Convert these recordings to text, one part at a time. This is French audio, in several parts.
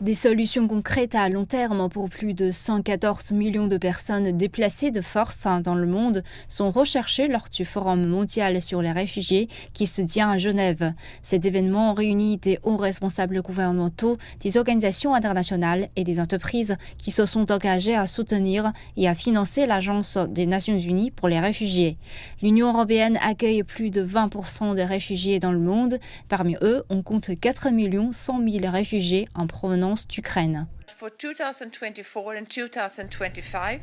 Des solutions concrètes à long terme pour plus de 114 millions de personnes déplacées de force dans le monde sont recherchées lors du Forum mondial sur les réfugiés qui se tient à Genève. Cet événement réunit des hauts responsables gouvernementaux, des organisations internationales et des entreprises qui se sont engagées à soutenir et à financer l'Agence des Nations Unies pour les réfugiés. L'Union européenne accueille plus de 20% des réfugiés dans le monde. Parmi eux, on compte 4 100 000 réfugiés en provenance d'Ukraine.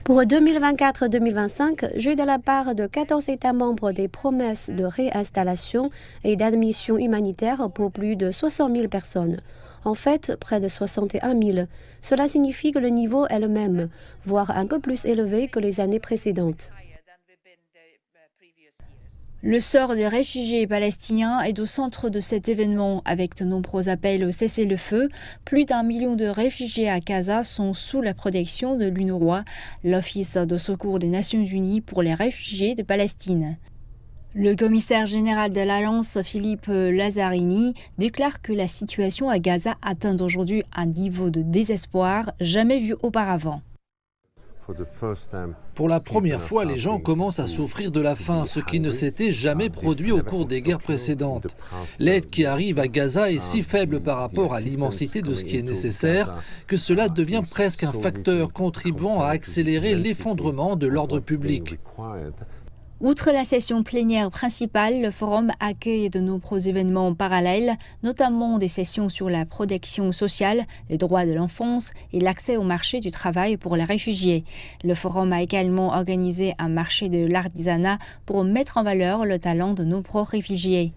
Pour 2024-2025, j'ai de la part de 14 États membres des promesses de réinstallation et d'admission humanitaire pour plus de 60 000 personnes. En fait, près de 61 000. Cela signifie que le niveau est le même, voire un peu plus élevé que les années précédentes. Le sort des réfugiés palestiniens est au centre de cet événement, avec de nombreux appels au cessez-le-feu. Plus d'1 million de réfugiés à Gaza sont sous la protection de l'UNRWA, l'Office de secours des Nations Unies pour les réfugiés de Palestine. Le commissaire général de l'Alliance, Philippe Lazzarini, déclare que la situation à Gaza atteint aujourd'hui un niveau de désespoir jamais vu auparavant. Pour la première fois, les gens commencent à souffrir de la faim, ce qui ne s'était jamais produit au cours des guerres précédentes. L'aide qui arrive à Gaza est si faible par rapport à l'immensité de ce qui est nécessaire que cela devient presque un facteur contribuant à accélérer l'effondrement de l'ordre public. Outre la session plénière principale, le forum accueille de nombreux événements parallèles, notamment des sessions sur la protection sociale, les droits de l'enfance et l'accès au marché du travail pour les réfugiés. Le forum a également organisé un marché de l'artisanat pour mettre en valeur le talent de nombreux réfugiés.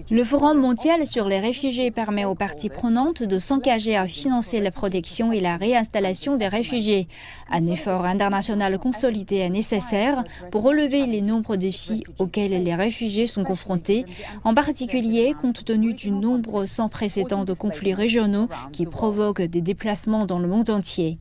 Le forum mondial sur les réfugiés permet aux parties prenantes de s'engager à financer la protection et la réinstallation des réfugiés. Un effort international consolidé est nécessaire pour relever les nombreux défis auxquels les réfugiés sont confrontés, en particulier compte tenu du nombre sans précédent de conflits régionaux qui provoquent des déplacements dans le monde entier.